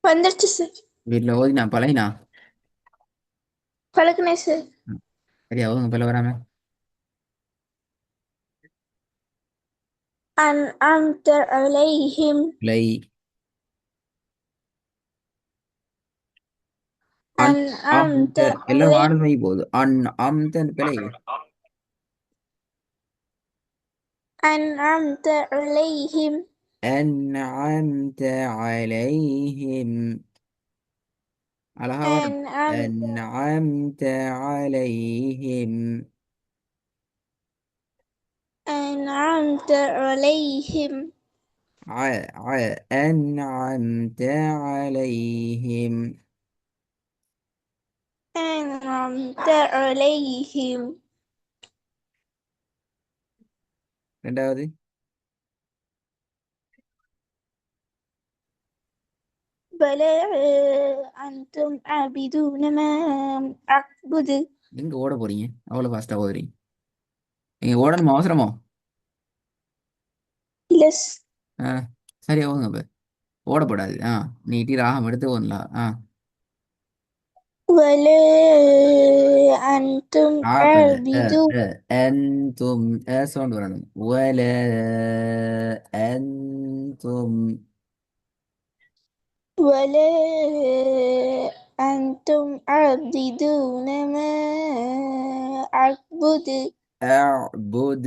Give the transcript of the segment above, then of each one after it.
வந்துருச்சு சார். வீட்டில் ஓதினா பழகினா. பழகுனேன் சார். ம். சரியா ஓதுங்க பிள்ளை வராம. أنعمت عليهم. பிழை. அன் أنعمت அம்த எல்லாம் عليهم. வானமை போகுது. அன் அம்த பிழை. أنعمت عليهم. أنعمت عليهم. அழகா வரும். أنعمت أنعمت عليهم. أنعمت عليهم. أنعمت عليهم. أنعمت عليهم. ரெண்டாவது. بلى أنتم عابدون ما أعبد. எங்க ஓட போறீங்க அவ்வளவு ஃபாஸ்டா ஓதுறீங்க? நீங்க ஓடணுமா அவசரமோ? لس. ஆ, சரி ஓதுங்க இப்ப. ஓடப்படாது. நீட்டி ராகம் எடுத்து ஓதலாம். ولا أنتم பிள்ளை. عابدون. أنتم சவுண்ட் வரணும். ولا أنتم. ولا أنتم عابدون ما أعبد. أعبد.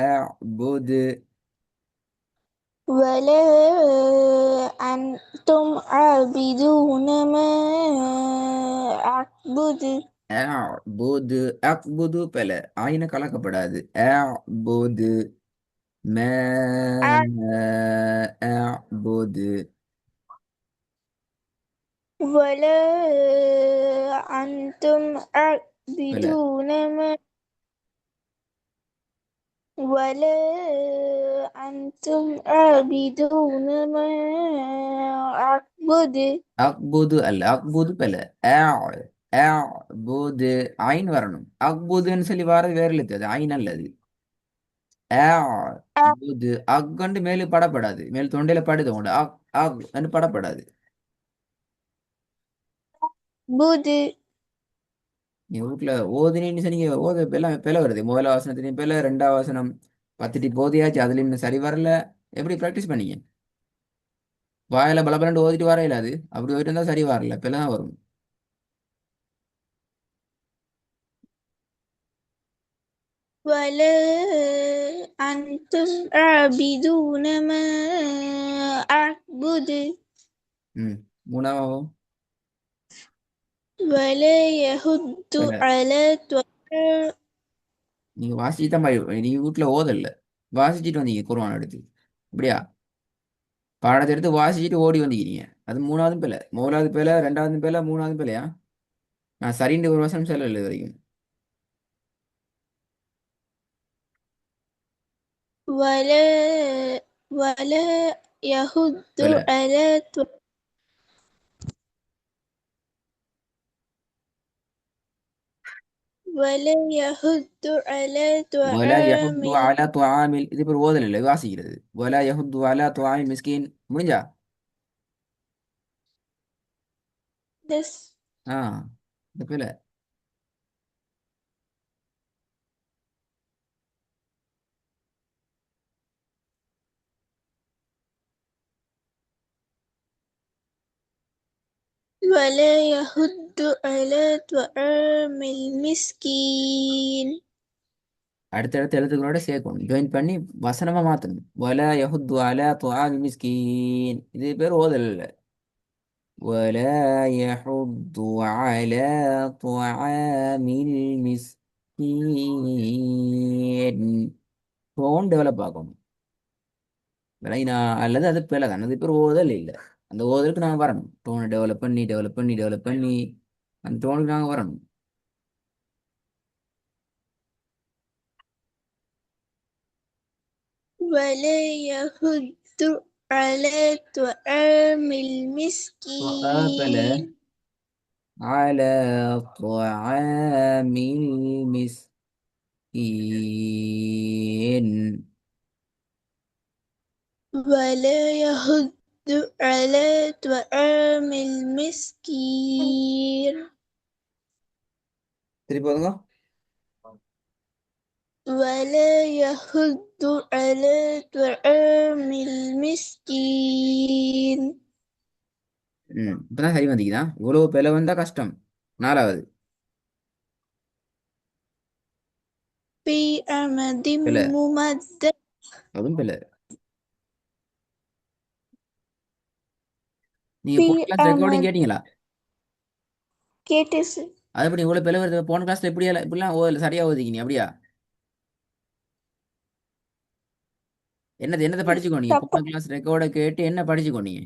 أعبد. ولا أنتم عابدون ما أعبد. أعبد. أعبد பல ஆயின கலக்கப்படாது. أعبد ما أعبد. ولا أنتم பல عابدون ما ولا أنتم عابدون ما أعبد. அக்புது அல்ல, அக்புது பல. அஅபுது ஆயின் வரணும். அக்புதுன்னு சொல்லி வாரது வேற எழுத்து, அது ஆயின் அல்லது. அஅபுது அக்கண்டு மேலு படப்படாது, மேல் தொண்டையில படுது உண்டு. அக் அக் படப்படாது. أعبد. நீ வீட்டுல ஓதுனீன்னு சொன்னீங்க, ஓத எல்லாம் பிழை வருது. முதல் வாசனத்திலையும் பிழை, ரெண்டாவது வாசனம் பத்திட்டு போதியாச்சு, அதுல இன்னும் சரி வரல. எப்படி ப்ராக்டிஸ் பண்ணீங்க? வாயில பலபலண்டு ஓதிட்டு வரையில அது அப்படி போயிட்டு இருந்தா சரி வரல, பிழை தான் வரும். ولا أنتم عابدون ما أعبد. ம். மூணாவது. ولا يهد பிழை. على طعام. நீங்க வாசிச்சு தான் நீங்க வீட்டுல ஓதல்ல, வாசிச்சுட்டு வந்தீங்க குர்ஆன் எடுத்து. அப்படியா? பாடத்தை எடுத்து வாசிச்சுட்டு ஓடி வந்தீங்க. அது மூணாவது பிள்ளை. முதலாவது பிள்ளை, ரெண்டாவது பிள்ளை, மூணாவது பிள்ளையா? நான் சரின்னு ஒரு வருஷம் சொல்லல இது வரைக்கும். ولا يهد பிள்ளை. على طعام. ولا يهد على ولا طعام يحض على طعام இது பேர் ஓதல் இல்லை, வாசிக்கிறது. ولا يحض على طعام المسكين. முடிஞ்சா? المسكين. ஆ, இந்த பிள்ளை. ولا يهد على طعام المسكين. அடுத்தடுத்த எழுத்துக்களோட சேர்க்கணும், ஜாயின் பண்ணி வசனமா மாத்தணும். ولا يحض على طعام المسكين இது பேர் ஓதல் இல்லை. ولا يحض على طعام المسكين. டோன் டெவலப் ஆகணும். விளையினா அல்லது அது பிள்ளை தான், அது பேர் ஓதல் இல்லை. அந்த ஓதலுக்கு நாங்கள் வரணும். டோனை டெவலப் பண்ணி டெவலப் பண்ணி டெவலப் பண்ணி அந்த டோனுக்கு நாங்கள் வரணும். ولا يهد على طعام وآبل المسكين. على طعام المسكين. ولا يهد على طعام المسكين திருப்பி ஒதுங்க. ولا يحض على طعام المسكين இப்பதான் சரி வந்தீங்கன்னா இவ்வளவு பிளவு வந்தா கஷ்டம். நாலாவது في أمد பிள்ளை, ممدد அதுவும் பிள்ளை. நீங்க போன في கிளாஸ் ரெக்கார்டிங் أمد கேட்டீங்களா? கேட்டுச்சு அது எப்படி இவ்வளவு பிளவு வருது? போன கிளாஸ்ல இப்படிலாம் சரியா ஓதிக்கிங்க அப்படியா? என்னதை படிச்சுக்கோ நீங்க? தப்பா போன கிளாஸ் ரெக்கார்டை கேட்டு என்ன படிச்சுக்கோ நீங்க?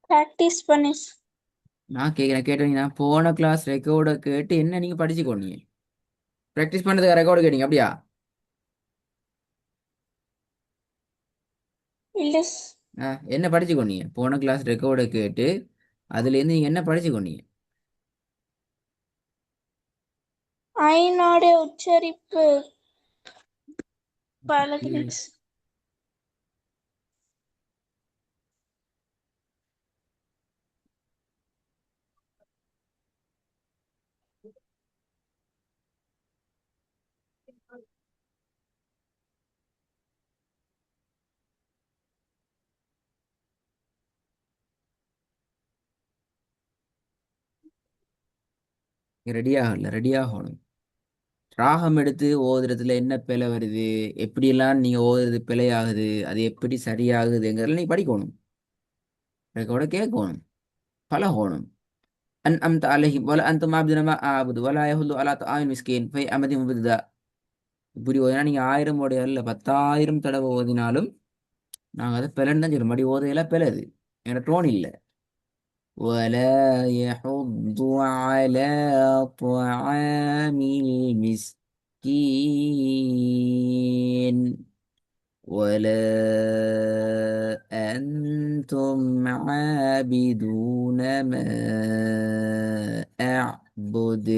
ப்ராக்டிஸ் பண்ணி நான் கேட்குறேன், கேட்டீங்கன்னா போன கிளாஸ் ரெக்கார்டை கேட்டு என்ன நீங்க படிச்சுக்கோ நீங்க? ப்ராக்டிஸ் பண்ணதுக்கு ரெக்கார்டு கேட்டீங்க அப்படியா? இல்லை என்ன படிச்சுக்கோ நீங்க? போன கிளாஸ் ரெக்கார்டை கேட்டு அதுலேருந்து நீங்க என்ன படிச்சுக்கோ நீங்க? ஐநோட உச்சரிப்பு பழகினேன் ரெடியாகல, ரெடியாகணும். ராகம் எடுத்து ஓதுறதுல என்ன பிழை வருது, எப்படியெல்லாம் நீங்க ஓதுறது பிழையாகுது, அது எப்படி சரியாகுதுங்கிறத நீ படிக்கணும். ரெக்கார்டை கேட்கணும், பழகணும். أنعمت عليهم ولا أنتم عابدون ما أعبد ولا يحض على طعام المسكين في أمد ممددة. இப்படி ஓதினா நீங்க 1000 உடைய இல்ல 10,000 தடவை ஓதினாலும் நாங்க அதை பிழைன்னு தான் சொல்லுவோம். மடி ஓதையில பிழது, எங்க டோன் இல்லை. ولا يحض على طعام المسكين ولا أنتم عابدون ما أعبد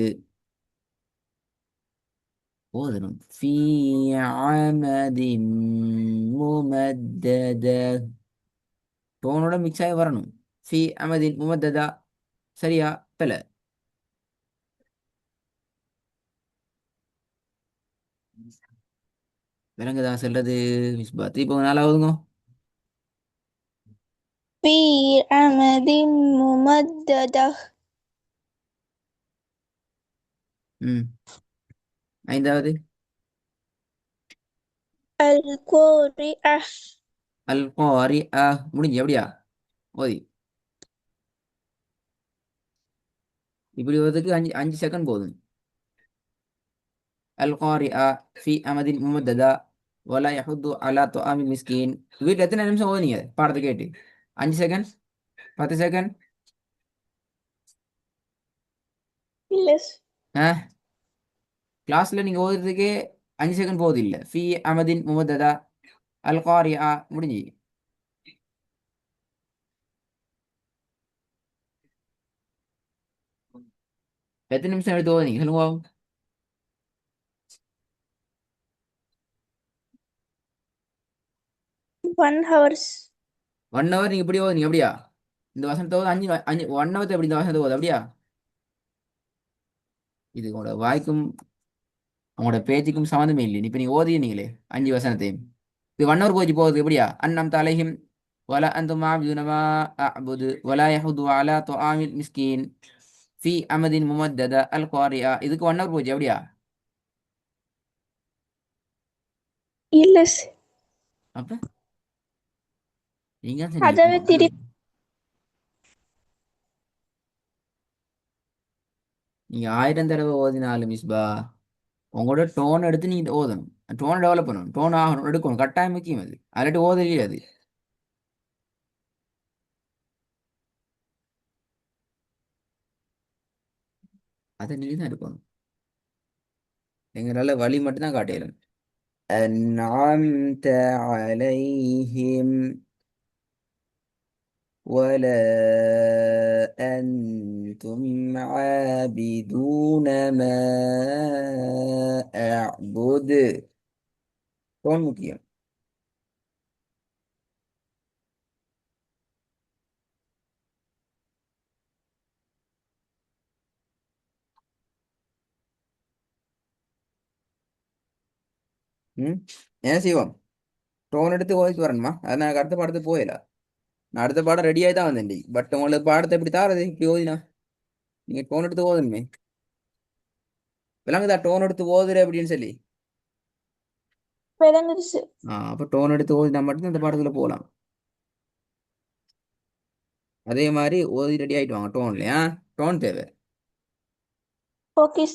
أذن في عمد ممددة. டோனோட மிக்ஸ் ஆகி வரணும். ஃபி அமதின் முமத்ததா, சரியா பிழை. விளங்குதா சொல்றது மிஸ்பா? இப்போ நாலாவதுங்க. في أمد ممددة ம் ஐந்தாவது القارئة அல் காரி முடிஞ்சு எப்படியா ஓதி? இப்படி ஓதுறதுக்கு 5 செகண்ட் போதும். அல் காரி ஃபி அமதின் முமத்ததா வலா யஹுத்து அலா துஆமில் மிஸ்கீன். வீட்டில் எத்தனை நிமிஷம் ஓதுனீங்க பாடத்தை கேட்டு? 5 செகண்ட், 10 செகண்ட்? இல்லை கிளாஸ்ல நீங்க ஓதுறதுக்கே 5 செகண்ட் போகுது இல்லை. ஃபி அமதின் முமத்ததா அல் காரி முடிஞ்சு. எத்தனை நிமிஷம் எடுத்து ஓதுனீங்க சொல்லுங்க? 1 hour 1 ஹவர் நீங்க இப்படி ஓதுனீங்க அப்படியா? இந்த வசனத்தை ஓது அஞ்சு அஞ்சு 1 ஹவர் எப்படி இந்த வசனத்தை ஓது அப்படியா? இது உங்களோட வாய்க்கும் உங்களோட பேச்சுக்கும் சம்மந்தமே இல்லை. இப்ப நீங்க ஓதினீங்களே 5 வசனத்தையும், இது 1 ஹவர் போச்சு போகுது எப்படியா? அன்னம் தலைஹிம் ولا أنتم عابدون ما أعبد ولا يحض على طعام المسكين في أمد ممددة القارئة. இதுக்கு 1 ஹவர் போச்சு எப்படியா? இல்லை அப்ப நீங்க தான் சொன்னீங்க அதவே திருப்பி நீங்க 1000 தடவை ஓதினாலும் மிஸ்பா உங்களோட டோன் எடுத்து நீங்க ஓதணும். டோனை டெவலப் பண்ணணும், டோன் ஆகணும், எடுக்கணும், கட்டாயம் முக்கியம் அது. அல்லாட்டி ஓதலையே அது. அதை நீங்க தான் எடுக்கணும். எங்களால வழி மட்டும்தான் காட்டிடலாம். أنعمت عليهم ولا أنتم عابدون ما أعبد. டோன் முக்கியம். ம், என்ன செய்வோம்? டோன் எடுத்து ஓதிட்டு வரணுமா? அது நான் அடுத்த பாடத்துக்கு போயிடல. நான் அடுத்த பாடம் ரெடியாகி தான் வந்தேன். பட் உங்களுக்கு பாடத்தை எப்படி தாரது இப்படி ஓதினா? நீங்க டோன் எடுத்து ஓதணுமே. விளங்குதா டோன் எடுத்து ஓதுற அப்படின்னு சொல்லி? விளங்குச்சு. அப்போ டோன் எடுத்து ஓதினா மட்டும் இந்த பாடத்துல போகலாம். அதே மாதிரி ஓதி ரெடி ஆயிட்டு வாங்க டோன்லையா. டோன் தேவை. ஓகே.